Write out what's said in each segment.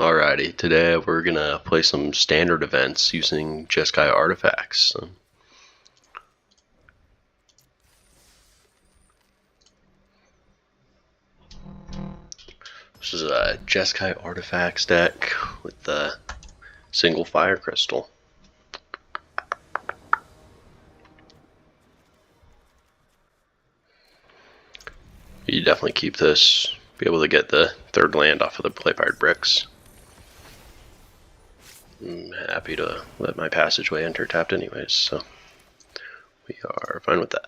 Alrighty, today we're gonna play some standard events using jeskai artifacts. This is a jeskai artifacts deck with the single fire crystal. You definitely keep this, be able to get the third land off of the play-fired bricks. I'm happy to let my passageway enter tapped anyways, so we are fine with that.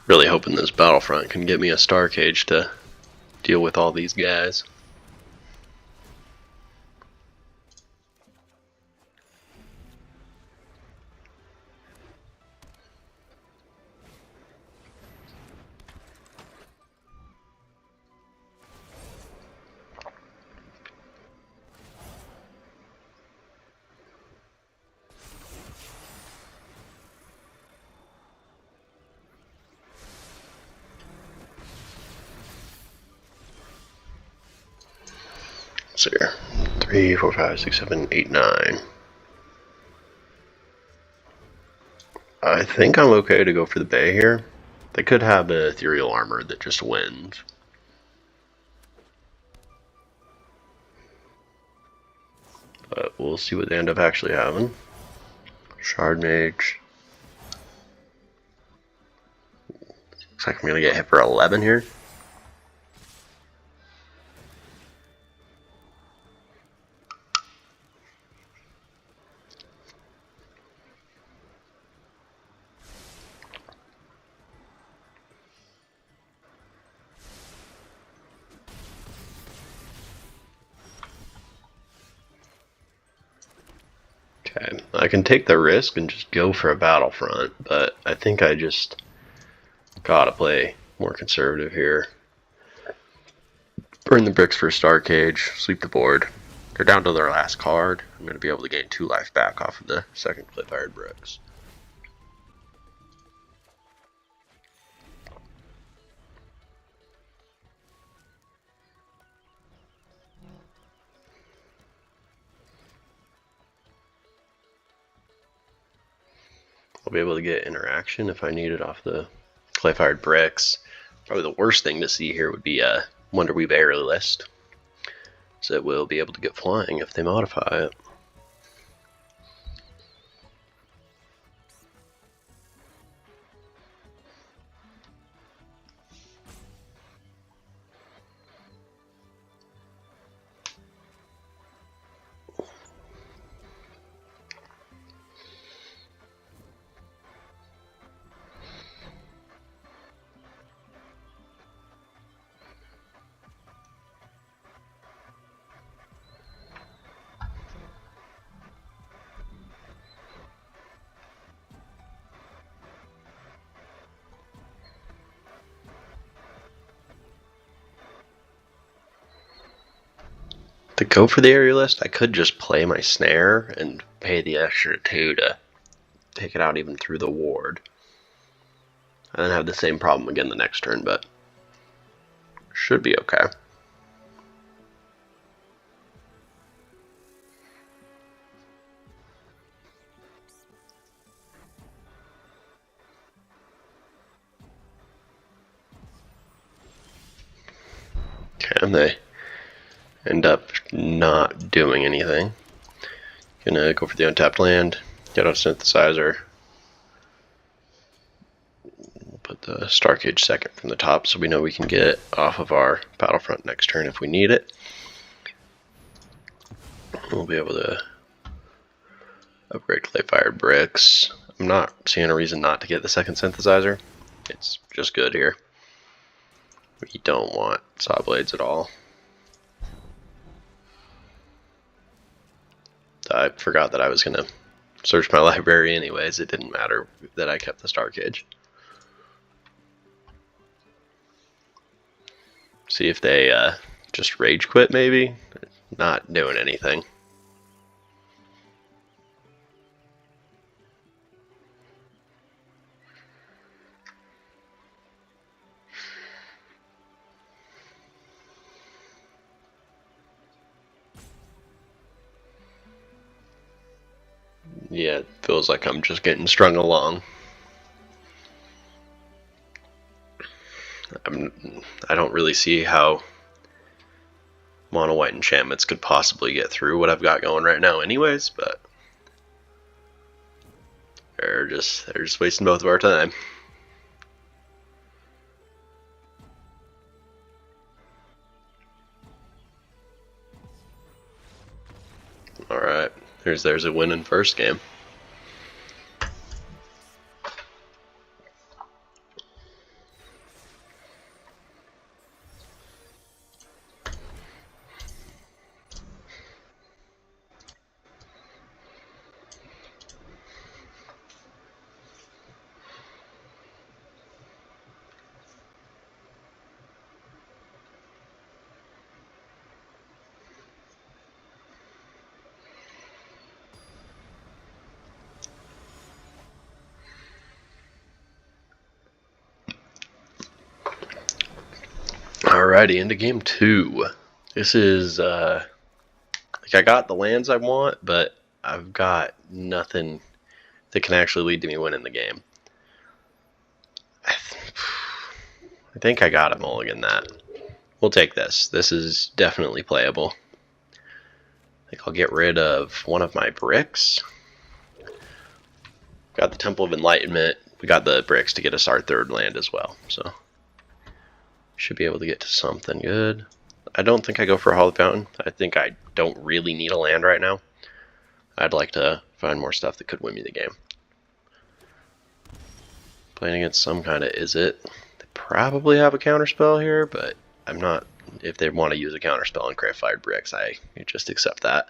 Really hoping this Battlefront can get me a Star Cage to deal with all these guys. So here, 3, 4, 5, 6, 7, 8, 9. I think I'm okay to go for the Bay here. They could have an ethereal armor that just wins. But we'll see what they end up actually having. Shard Mage. Looks like I'm going to get hit for 11 here. Okay, I can take the risk and just go for a Battlefront, but I think I just gotta play more conservative here. Burn the bricks for a Star Cage, sweep the board. They're down to their last card. I'm going to be able to gain 2 life back off of the second play-fired bricks. I'll be able to get interaction if I need it off the clay-fired bricks. Probably the worst thing to see here would be a Wonderweave Aerialist. So it will be able to get flying if they modify it. To go for the Aerialist, I could just play my Snare and pay the extra 2 to take it out even through the ward. And then have the same problem again the next turn, but should be okay. Okay, and they end up not doing anything. Gonna go for the untapped land, get out a synthesizer. We'll put the Star Cage second from the top so we know we can get it off of our Battlefront next turn if we need it. We'll be able to upgrade clay-fired bricks. I'm not seeing a reason not to get the second synthesizer. It's just good here. We don't want saw blades at all. I forgot that I was going to search my library anyways. It didn't matter that I kept the Star Cage. See if they just rage quit, maybe? Not doing anything. Yeah, it feels like I'm just getting strung along. I don't really see how mono white enchantments could possibly get through what I've got going right now anyways, but they're just wasting both of our time. Alright, there's a win in first game. Alrighty, into game 2. This is, like, I got the lands I want, but I've got nothing that can actually lead to me winning the game. I think I got a mulligan that. We'll take this. This is definitely playable. I think I'll get rid of one of my bricks. Got the Temple of Enlightenment. We got the bricks to get us our third land as well, so should be able to get to something good. I don't think I go for a Hallowed Fountain. I think I don't really need a land right now. I'd like to find more stuff that could win me the game. Playing against some kind of Izzet. They probably have a counterspell here, but I'm not. If they want to use a counterspell on Craft Fired Bricks, I just accept that.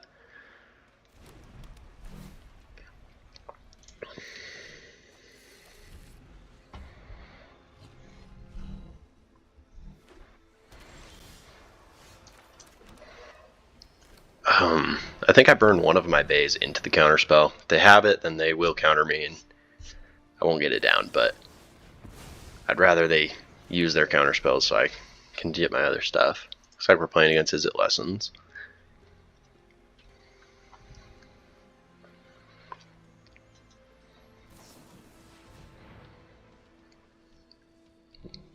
I think I burned one of my bays into the counterspell. If they have it, then they will counter me, and I won't get it down, but I'd rather they use their counterspells so I can get my other stuff. Looks like we're playing against Izzet Lessons.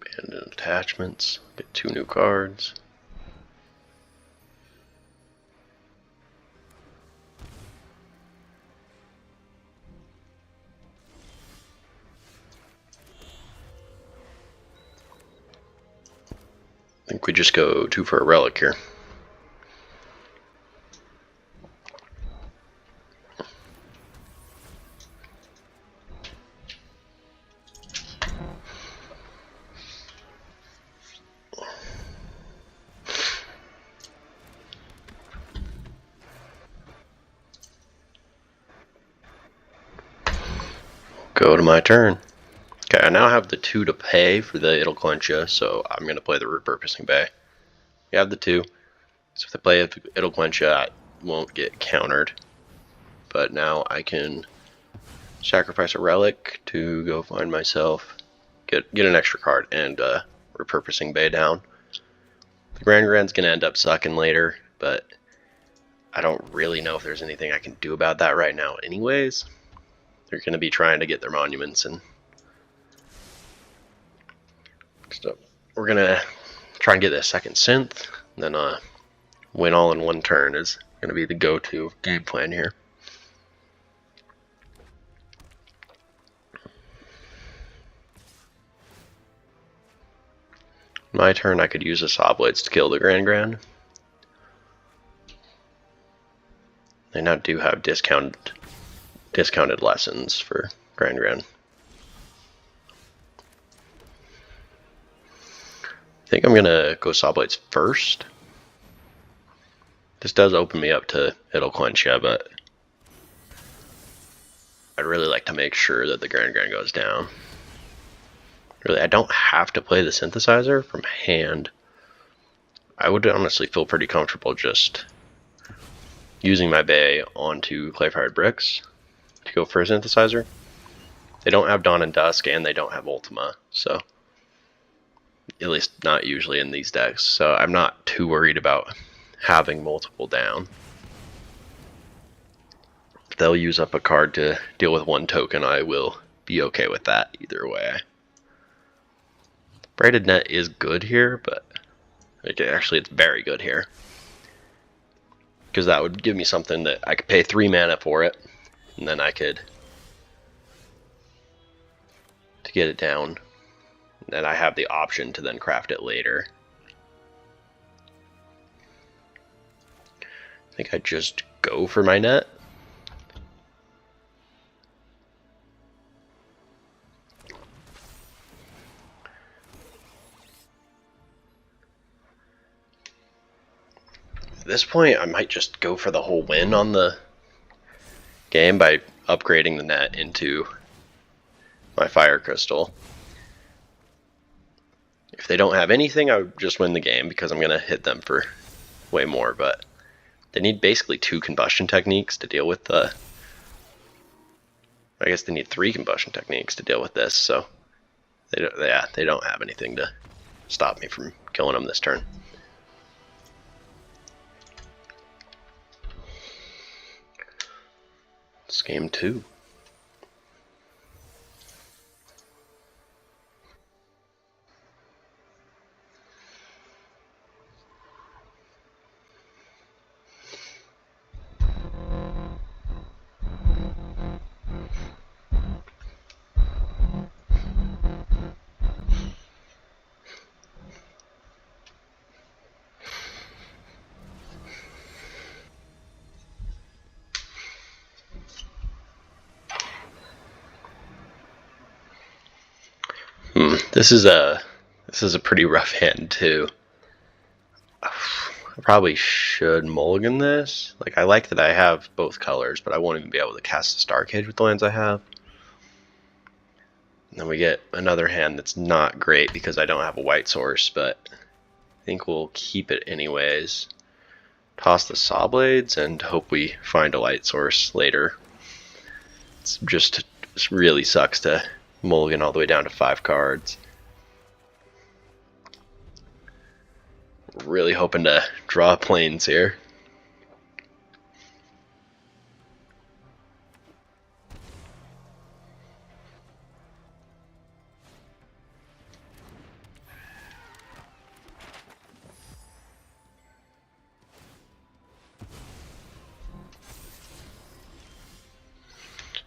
Abandoned attachments. Get 2 new cards. I think we just go 2 for a relic here. Go to my turn. Okay, I now have the 2 to pay for the Idle so I'm going to play the Repurposing Bay. You have the 2, so if I play Idle I won't get countered. But now I can sacrifice a relic to go find myself, get an extra card, and Repurposing Bay down. The Grand's going to end up sucking later, but I don't really know if there's anything I can do about that right now anyways. They're going to be trying to get their monuments, and so we're going to try and get that second synth, and then win all in one turn is going to be the go-to game plan here. My turn, I could use a Saw Blades to kill the Grand. They now do have discounted lessons for Grand. I think I'm going to go Saw Blades first. This does open me up to Idle but I'd really like to make sure that the Grand goes down. Really, I don't have to play the Synthesizer from hand. I would honestly feel pretty comfortable just using my bay onto clay-fired bricks to go for a synthesizer. They don't have Dawn and Dusk, and they don't have Ultima, so at least not usually in these decks, so I'm not too worried about having multiple down. If they'll use up a card to deal with one token, I will be okay with that either way. Braided Net is good here, but actually it's very good here, because that would give me something that I could pay 3 mana for it, and then I could to get it down, and then I have the option to then craft it later. I think I just go for my net. At this point, I might just go for the whole win on the game by upgrading the net into my Fire Crystal. If they don't have anything, I would just win the game because I'm going to hit them for way more, but they need basically 2 combustion techniques to deal with the... I guess they need 3 combustion techniques to deal with this, so they don't have anything to stop me from killing them this turn. It's game 2. This is a pretty rough hand too. I probably should mulligan this. Like, I like that I have both colors, but I won't even be able to cast the Star Cage with the lands I have. And then we get another hand that's not great because I don't have a white source, but I think we'll keep it anyways. Toss the Saw Blades and hope we find a light source later. It really sucks to mulligan all the way down to 5 cards. Really hoping to draw planes here.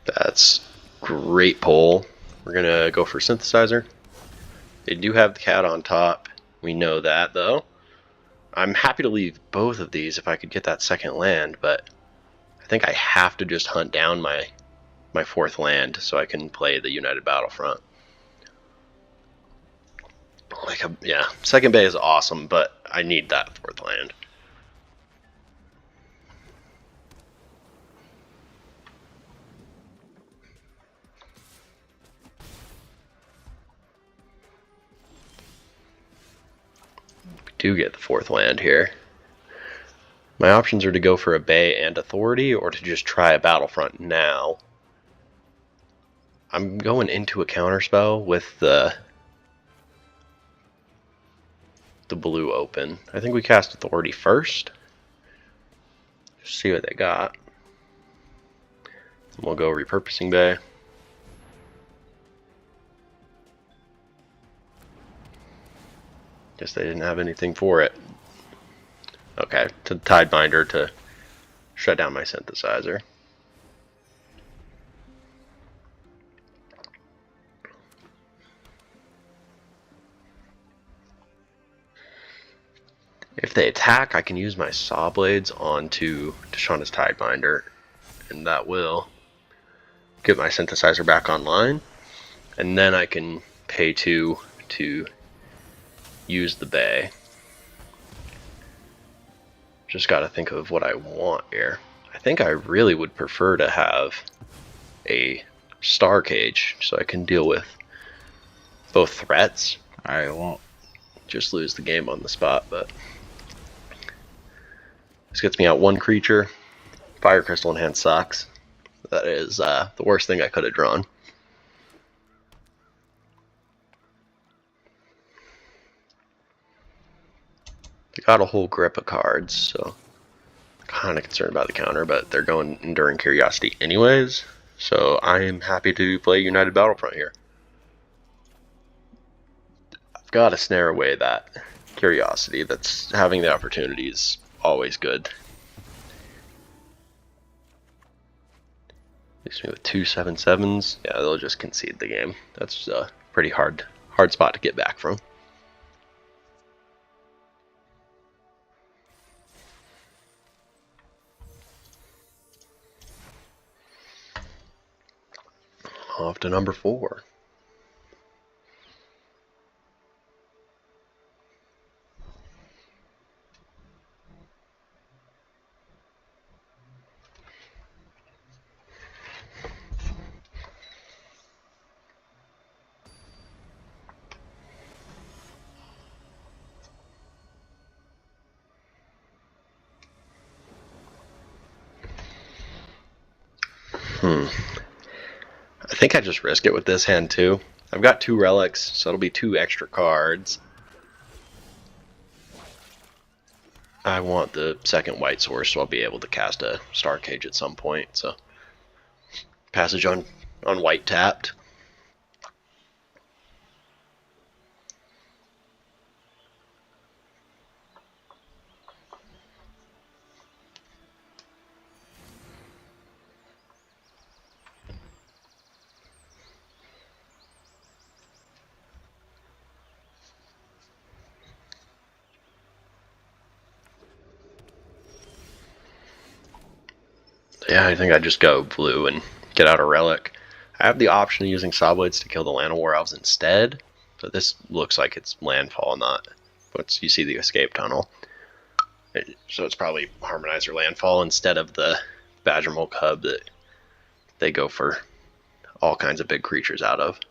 That's great pull. We're gonna go for Synthesizer. They do have the cat on top. We know that though. I'm happy to leave both of these if I could get that second land, but I think I have to just hunt down my 4th land so I can play the United Battlefront. Yeah, second bay is awesome, but I need that 4th land. Do get the 4th land here. My options are to go for a bay and authority, or to just try a battlefront now. I'm going into a counterspell with the blue open. I think we cast authority first. Just see what they got. And we'll go repurposing bay. Guess they didn't have anything for it. Okay, to Tidebinder to shut down my synthesizer. If they attack, I can use my Saw Blades onto Tishana's Tidebinder, and that will get my synthesizer back online. And then I can pay 2 to use the bay. Just gotta think of what I want here. I think I really would prefer to have a Star Cage so I can deal with both threats. I won't just lose the game on the spot, but This gets me out one creature. Fire Crystal in hand sucks. That is the worst thing I could have drawn. They got a whole grip of cards, so kind of concerned about the counter, but they're going Enduring Curiosity anyways, so I am happy to play United Battlefront here. I've got to snare away that curiosity. That's having the opportunity is always good. Leaves me with 2 7/7s. Yeah, they'll just concede the game. That's a pretty hard spot to get back from. Off to number 4. I think I just risk it with this hand too. I've got 2 relics, so it'll be 2 extra cards. I want the second white source, so I'll be able to cast a Star Cage at some point. So passage on white tapped. Yeah, I think I just go blue and get out a relic. I have the option of using Saw Blades to kill the Land of War Elves instead, but this looks like it's landfall, not. But you see the escape tunnel. So it's probably Harmonizer Landfall instead of the Badger Mole Cub that they go for all kinds of big creatures out of.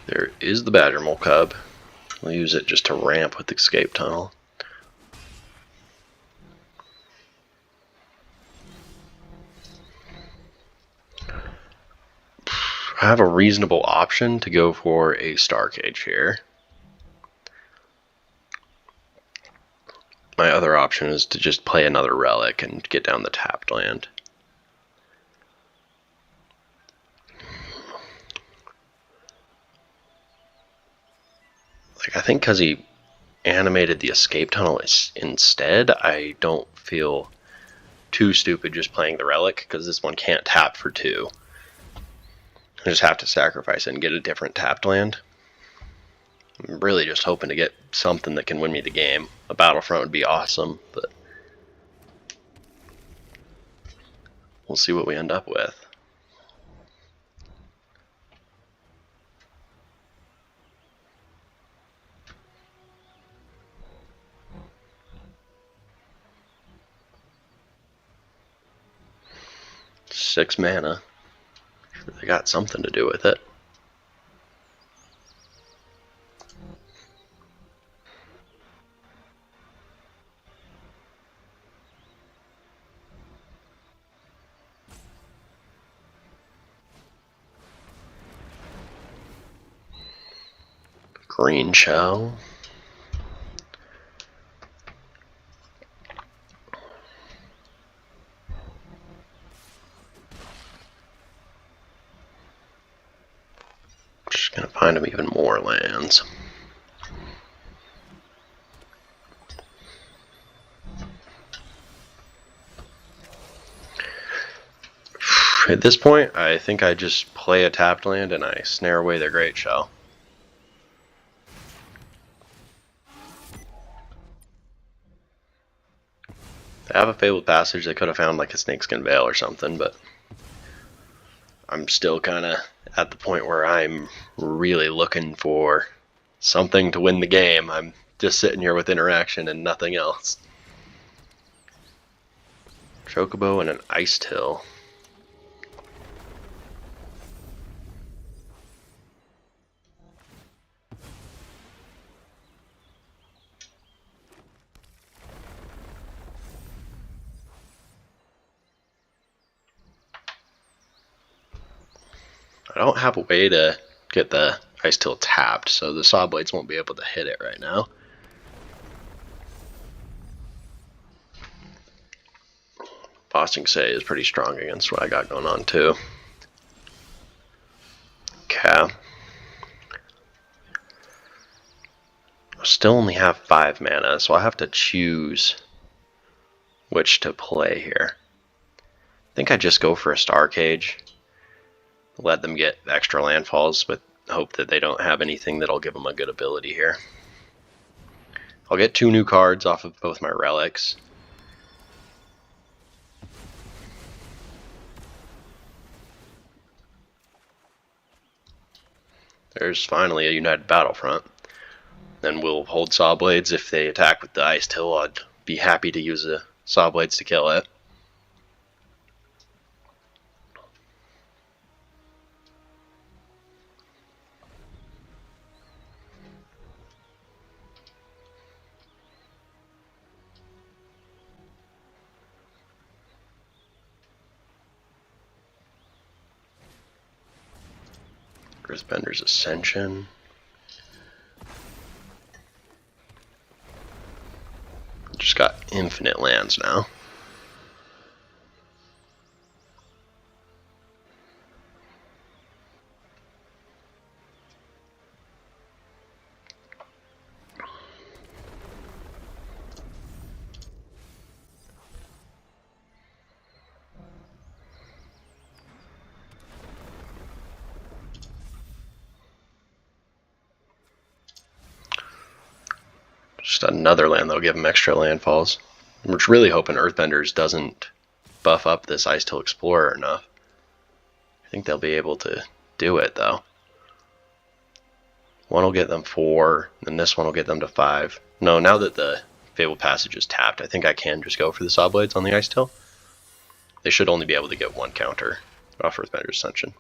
There is the Badger Mole Cub. We'll use it just to ramp with the escape tunnel. I have a reasonable option to go for a Star Cage here. My other option is to just play another relic and get down the tapped land. I think because he animated the escape tunnel instead, I don't feel too stupid just playing the relic, because this one can't tap for 2. I just have to sacrifice it and get a different tapped land. I'm really just hoping to get something that can win me the game. A Battlefront would be awesome, but we'll see what we end up with. Six mana. Sure, they got something to do with it. Green shell. Just gonna find him even more lands. At this point, I think I just play a tapped land and I snare away their Great Shell. They have a Fabled Passage. They could have found like a Snakeskin Veil or something, but I'm still kind of at the point where I'm really looking for something to win the game. I'm just sitting here with interaction and nothing else. Chocobo and an ice till. I don't have a way to get the ice till tapped, so the saw blades won't be able to hit it right now. Boston Say is pretty strong against what I got going on too. Okay. I still only have 5 mana, so I have to choose which to play here. I think I just go for a Star Cage. Let them get extra landfalls, but hope that they don't have anything that'll give them a good ability here. I'll get 2 new cards off of both my relics. There's finally a United Battlefront. Then we'll hold Saw Blades. If they attack with the Ice Till, I'd be happy to use the Saw Blades to kill it. Earthbender's Ascension. Just got infinite lands now. Just another land that'll give them extra landfalls. We're really hoping Earthbenders doesn't buff up this Ice Till Explorer enough. I think they'll be able to do it though. One will get them 4, and this one will get them to 5. No, now that the Fabled Passage is tapped, I think I can just go for the Saw Blades on the Ice Till. They should only be able to get 1 counter off Earthbender's Ascension.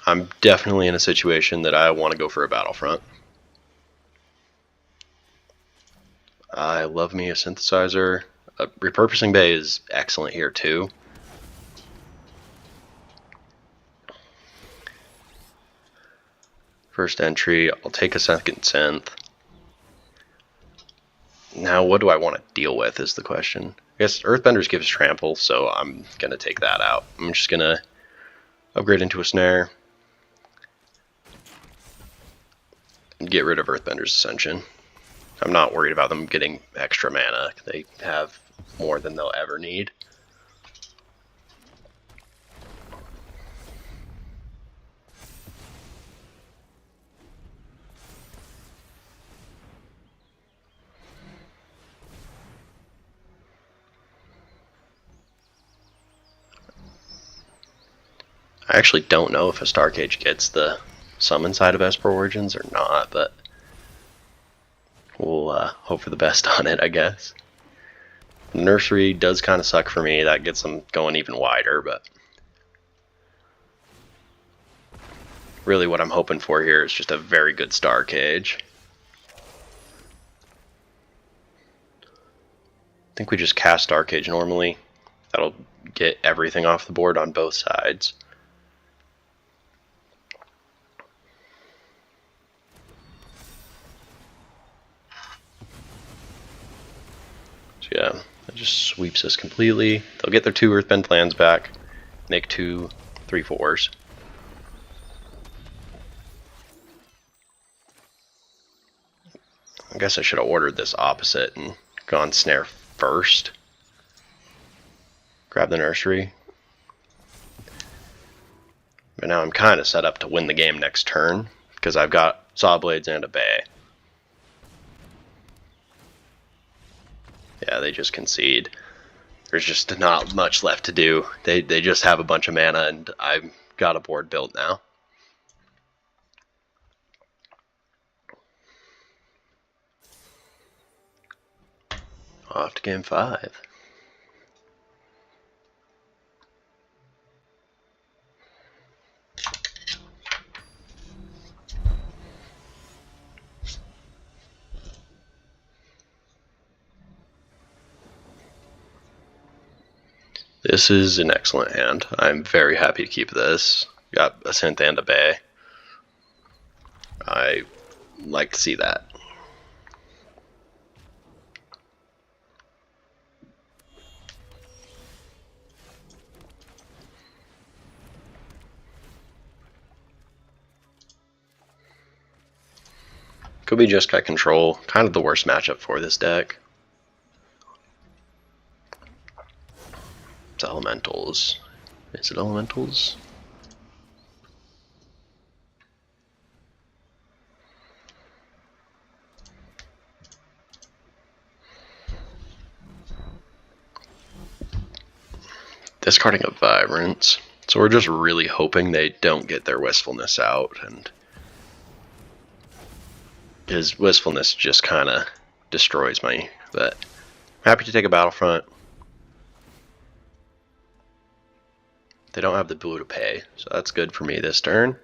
I'm definitely in a situation that I want to go for a Battlefront. I love me a Synthesizer. Repurposing Bay is excellent here too. First entry, I'll take a second synth. Now what do I want to deal with is the question. I guess Earthbenders gives trample, so I'm going to take that out. I'm just going to upgrade into a snare. And get rid of Earthbender's Ascension. I'm not worried about them getting extra mana. They have more than they'll ever need. I actually don't know if a Star Cage gets the summon side of Esper Origins or not, but we'll hope for the best on it, I guess. Nursery does kind of suck for me. That gets them going even wider, but really what I'm hoping for here is just a very good Star Cage. I think we just cast Star Cage normally. That'll get everything off the board on both sides. Yeah, it just sweeps us completely. They'll get their 2 Earthbend lands back, make 2 3/4s. I guess I should have ordered this opposite and gone snare first. Grab the nursery. But now I'm kind of set up to win the game next turn, because I've got saw blades and a bay. Yeah, they just concede. There's just not much left to do. They just have a bunch of mana, and I've got a board built now. Off to game 5. This is an excellent hand. I'm very happy to keep this. Got a synth and a bay. I like to see that. Could be jeskai control. Kind of the worst matchup for this deck. It's elementals. Is it elementals? Discarding a Vibrance. So we're just really hoping they don't get their Wistfulness out, and his Wistfulness just kind of destroys me. But happy to take a Battlefront. They don't have the blue to pay, so that's good for me this turn.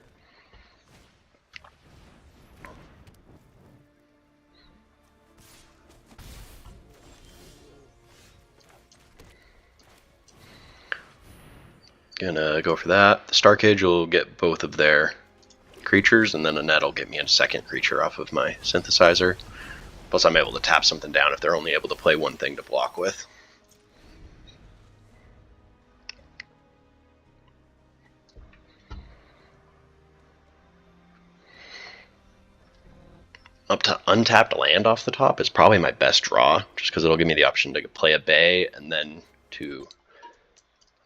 Gonna go for that. The Star Cage will get both of their creatures, and then a net will get me a second creature off of my synthesizer. Plus I'm able to tap something down if they're only able to play one thing to block with. Up to untapped land off the top is probably my best draw, just because it'll give me the option to play a bay and then to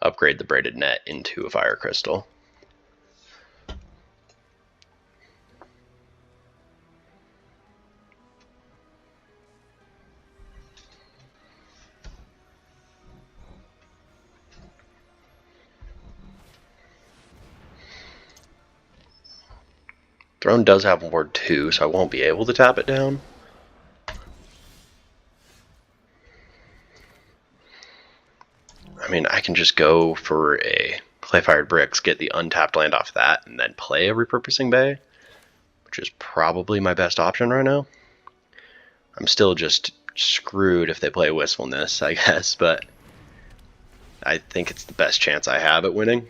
upgrade the braided net into a fire crystal. Throne does have ward 2, so I won't be able to tap it down. I mean, I can just go for a Clayfired Bricks, get the untapped land off that, and then play a Repurposing Bay, which is probably my best option right now. I'm still just screwed if they play Wistfulness, I guess, but I think it's the best chance I have at winning.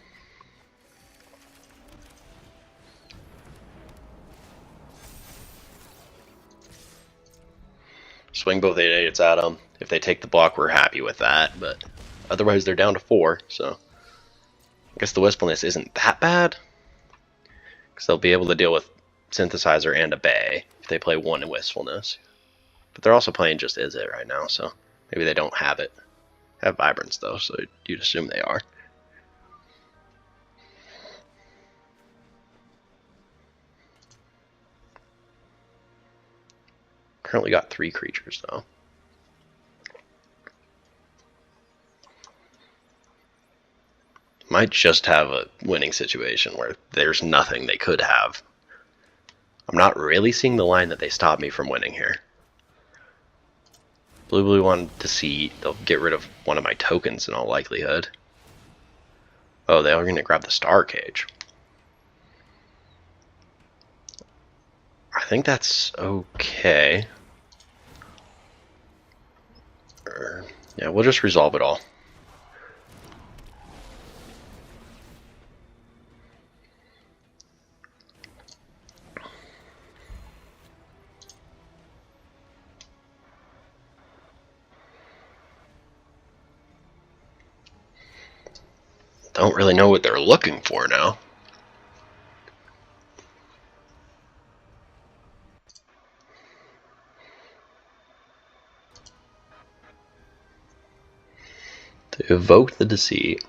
Swing both 8/8s at them. If they take the block, we're happy with that, but otherwise they're down to 4, so I guess the Wistfulness isn't that bad, because they'll be able to deal with Synthesizer and a Bay if they play one in Wistfulness. But they're also playing just Is It right now, so maybe they don't have it. Have Vibrance though, so you'd assume they are. Currently got 3 creatures though. Might just have a winning situation where there's nothing they could have. I'm not really seeing the line that they stop me from winning here. Blue wanted to see, they'll get rid of one of my tokens in all likelihood. Oh, they are going to grab the Star Cage. I think that's okay. Yeah, we'll just resolve it all. Don't really know what they're looking for now. To evoke the Deceit.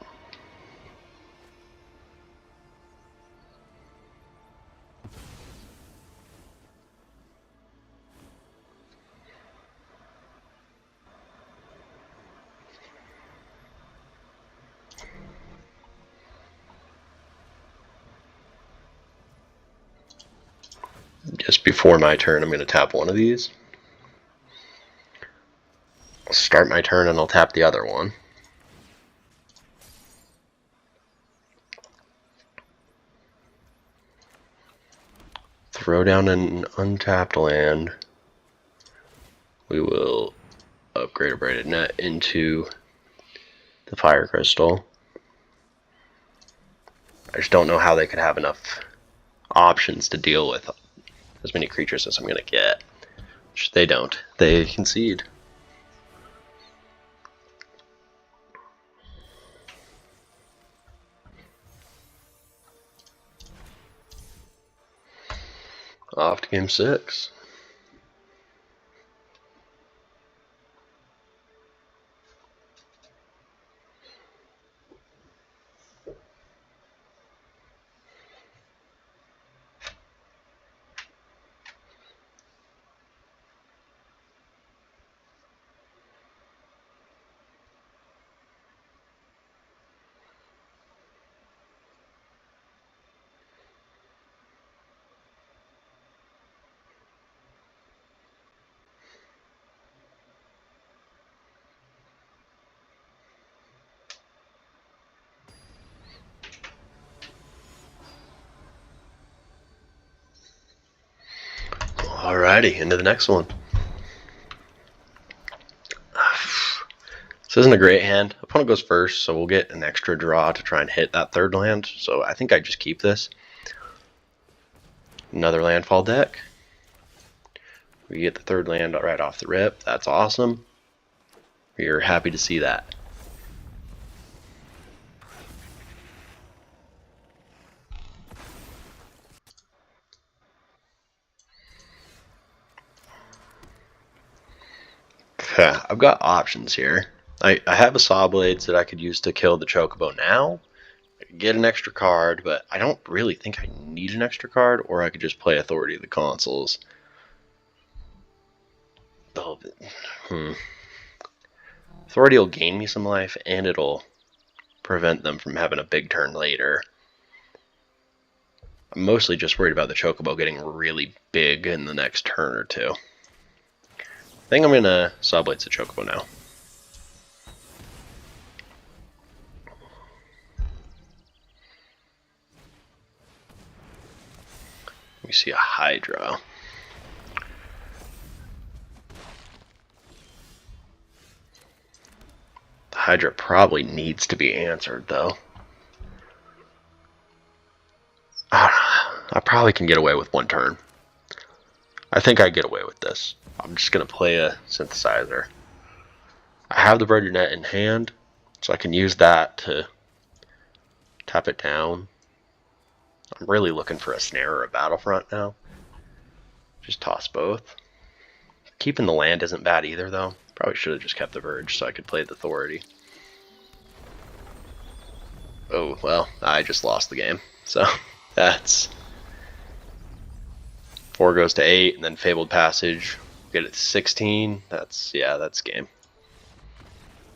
Just before my turn, I'm going to tap one of these. I'll start my turn and I'll tap the other one. Throw down an untapped land. We will upgrade a braided net into the fire crystal. I just don't know how they could have enough options to deal with as many creatures as I'm going to get. Which they don't. They concede. Off to game 6. Alrighty, into the next one. This isn't a great hand. Opponent goes first, so we'll get an extra draw to try and hit that third land. So I think I just keep this. Another landfall deck. We get the third land right off the rip. That's awesome. We're happy to see that. Okay, I've got options here. I have a Saw Blades that I could use to kill the Chocobo now. I could get an extra card, but I don't really think I need an extra card, or I could just play Authority of the Consuls. Authority will gain me some life, and it'll prevent them from having a big turn later. I'm mostly just worried about the Chocobo getting really big in the next turn or two. I think I'm going to Saw Blades the Chocobo now. We see a Hydra. The Hydra probably needs to be answered, though. I probably can get away with one turn. I think I get away with this. I'm just going to play a Synthesizer. I have the Braided Net in hand, so I can use that to tap it down. I'm really looking for a Snare or a Battlefront now. Just toss both. Keeping the land isn't bad either, though. Probably should have just kept the Verge so I could play the Authority. Oh, well, I just lost the game. So, that's... 4 goes to 8, and then Fabled Passage. Get it to 16. That's game.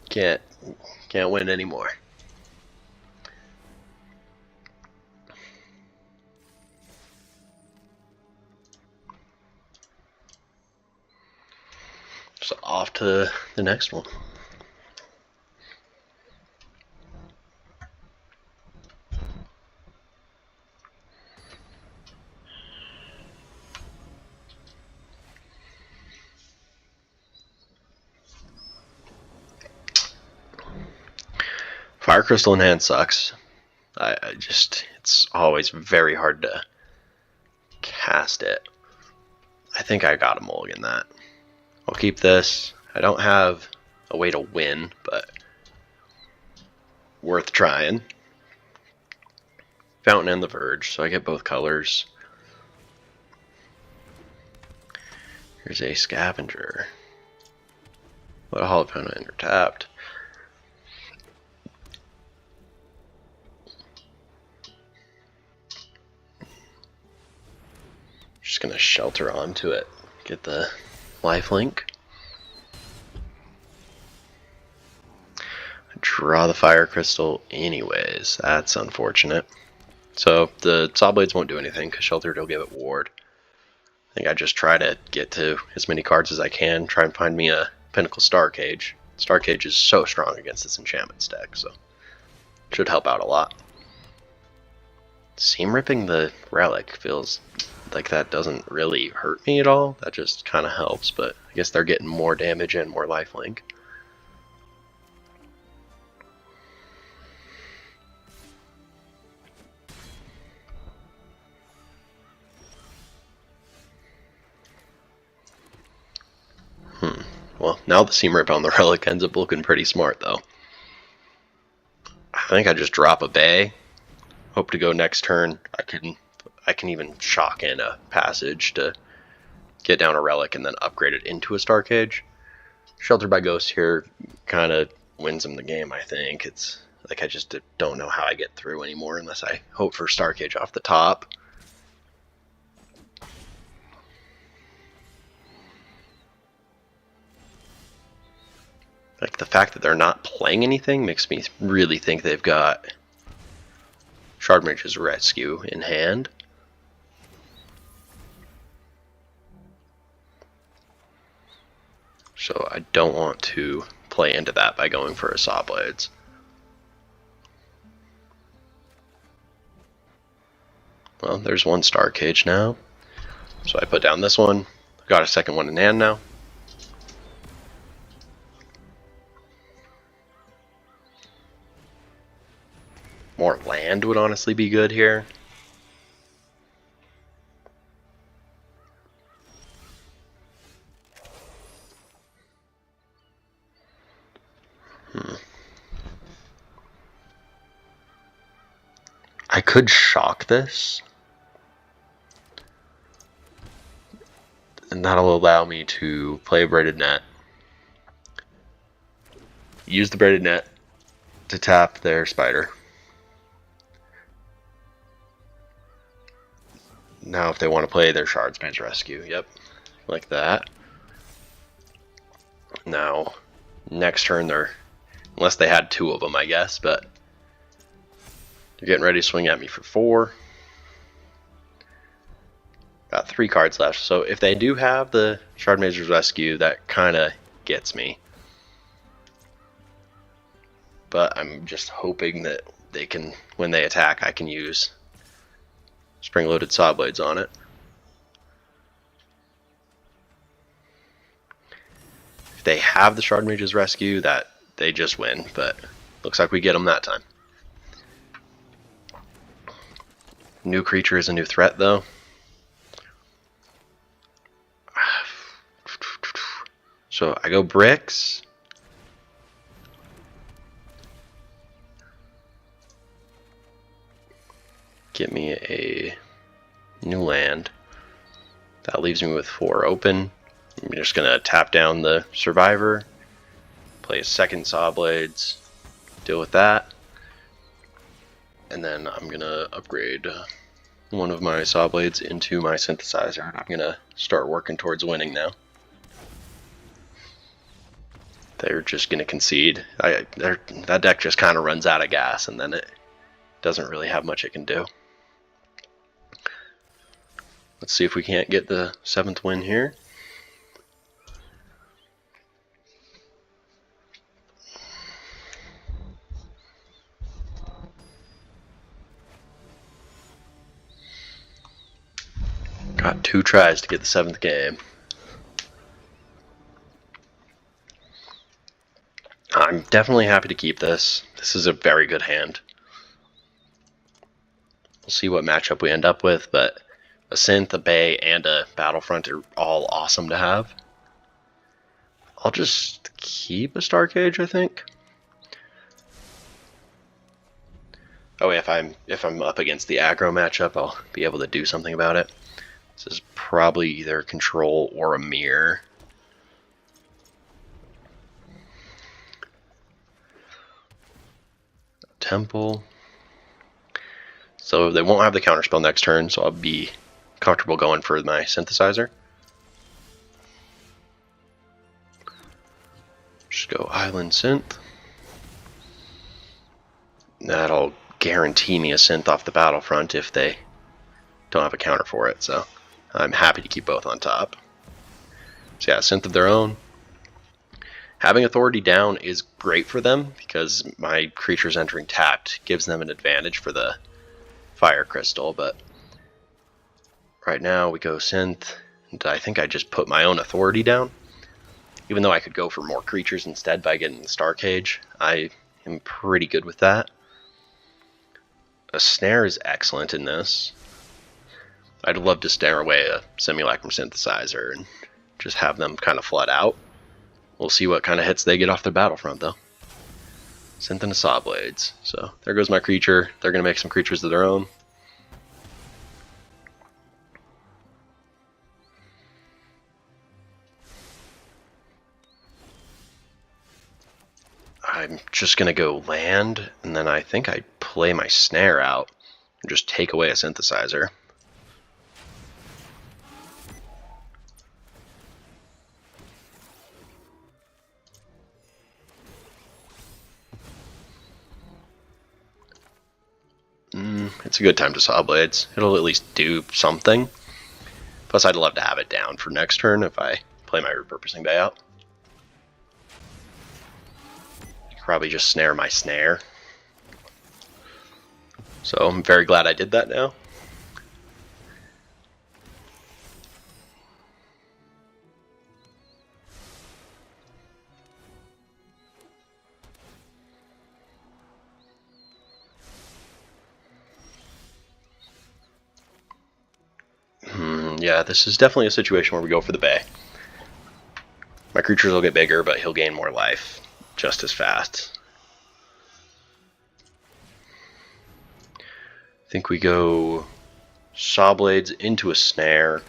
Can't win anymore. So off to the next one. Fire Crystal in hand sucks. It's always very hard to cast it. I think I got a mulligan that. I'll keep this. I don't have a way to win, but worth trying. Fountain and the Verge, so I get both colors. Here's a Scavenger. What a Hollow Opponent enter tapped. Just gonna shelter onto it. Get the lifelink. Draw the Fire Crystal anyways. That's unfortunate. So the Saw Blades won't do anything because Sheltered will give it Ward. I think I just try to get to as many cards as I can, try and find me a Pinnacle Star Cage. Star Cage is so strong against this enchantment deck, so should help out a lot. Seam ripping the relic feels like that doesn't really hurt me at all. That just kind of helps, but I guess they're getting more damage and more lifelink. Well, now the seam rip on the relic ends up looking pretty smart, though. I think I just drop a Bay. Hope to go next turn. I can even shock in a passage to get down a relic and then upgrade it into a Star Cage. Shelter by Ghost here kind of wins him the game, I think. It's like I just don't know how I get through anymore unless I hope for Star Cage off the top. Like, the fact that they're not playing anything makes me really think they've got Shardmage's Rescue in hand. So I don't want to play into that by going for a Saw Blades. Well, there's one Star Cage now. So I put down this one. Got a second one in hand now. More land would honestly be good here. I could shock this, and that'll allow me to play a Braided Net, use the Braided Net to tap their Spider. Now if they want to play their Shardmage's Rescue, yep, like that. Now, next turn they're, unless they had two of them, I guess, but they're getting ready to swing at me for 4. Got 3 cards left, so if they do have the Shardmage's Rescue, that kind of gets me. But I'm just hoping that they can, when they attack, I can use spring-loaded Saw Blades on it. If they have the Shardmage's Rescue, that they just win, but looks like we get them that time. New creature is a new threat, though. So I go bricks. Get me a new land. That leaves me with 4 open. I'm just going to tap down the Survivor, play a second Saw Blades, deal with that. And then I'm going to upgrade one of my Saw Blades into my Synthesizer. I'm going to start working towards winning now. They're just going to concede. That deck just kind of runs out of gas, and then it doesn't really have much it can do. Let's see if we can't get the 7th win here. Got 2 tries to get the 7th game. I'm definitely happy to keep this. This is a very good hand. We'll see what matchup we end up with, but a Synth, a Bay, and a Battlefront are all awesome to have. I'll just keep a Star Cage, I think. Oh, if I'm up against the aggro matchup, I'll be able to do something about it. This is probably either control or a mirror. Temple. So they won't have the counterspell next turn, so I'll be comfortable going for my Synthesizer. Just go Island Synth. That'll guarantee me a Synth off the Battlefront if they don't have a counter for it, so I'm happy to keep both on top. So yeah, synth of their own. Having authority down is great for them because my creatures entering tapped gives them an advantage for the fire crystal, but right now we go synth, and I think I just put my own authority down. Even though I could go for more creatures instead by getting the Star Cage, I am pretty good with that. A snare is excellent in this. I'd love to snare away a Simulacrum Synthesizer and just have them kind of flood out. We'll see what kind of hits they get off their battlefront, though. Synth into Saw Blades. So there goes my creature. They're going to make some creatures of their own. I'm just going to go land, and then I think I play my snare out and just take away a synthesizer. It's a good time to Saw Blades. It'll at least do something. Plus, I'd love to have it down for next turn if I play my Repurposing Bay out. Probably just snare my snare. So I'm very glad I did that now. Yeah, this is definitely a situation where we go for the Bay. My creatures will get bigger, but he'll gain more life just as fast. I think we go Saw Blades into a snare,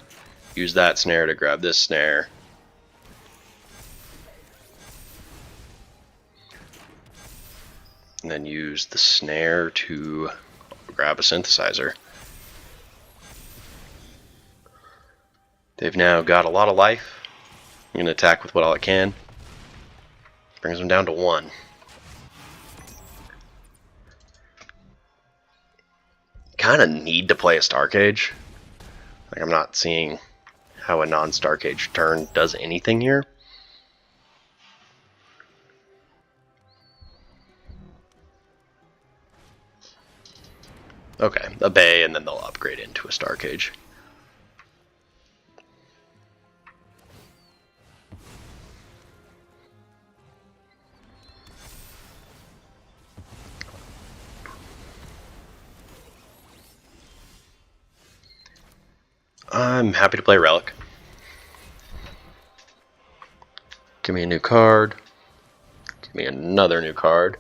use that snare to grab this snare. And then use the snare to grab a synthesizer. They've now got a lot of life. I'm going to attack with what all I can. Brings them down to 1. Kind of need to play a Star Cage. Like, I'm not seeing how a non-Star Cage turn does anything here. Okay, a Bay, and then they'll upgrade into a Star Cage. I'm happy to play Relic. Give me a new card. Give me another new card.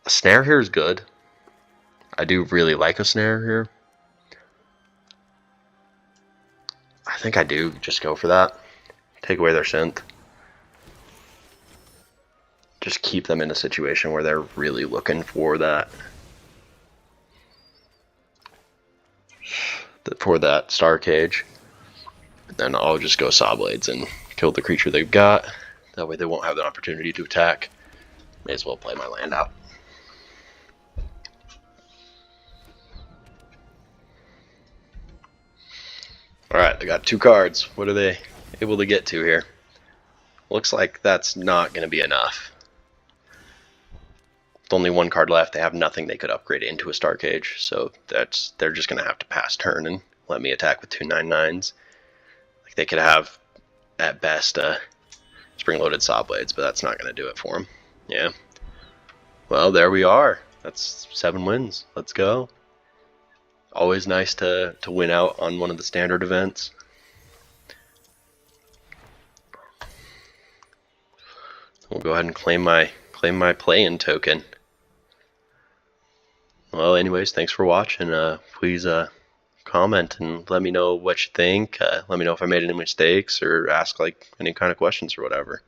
A snare here is good. I do really like a snare here. I think I do just go for that. Take away their synth. Just keep them in a situation where they're really looking for that. For that Star Cage. Then I'll just go Saw Blades and kill the creature they've got. That way they won't have the opportunity to attack. May as well play my land out. Alright, I got 2 cards. What are they able to get to here? Looks like that's not going to be enough. With only 1 card left, they have nothing they could upgrade into a Star Cage, so they're just going to have to pass turn and let me attack with 2 9/9s. Like, they could have, at best, spring-loaded Saw Blades, but that's not going to do it for them. Yeah. Well, there we are. That's 7 wins. Let's go. Always nice to win out on one of the standard events. We'll go ahead and claim my play-in token. Well, anyways, thanks for watching. Please comment and let me know what you think. Let me know if I made any mistakes or ask like any kind of questions or whatever.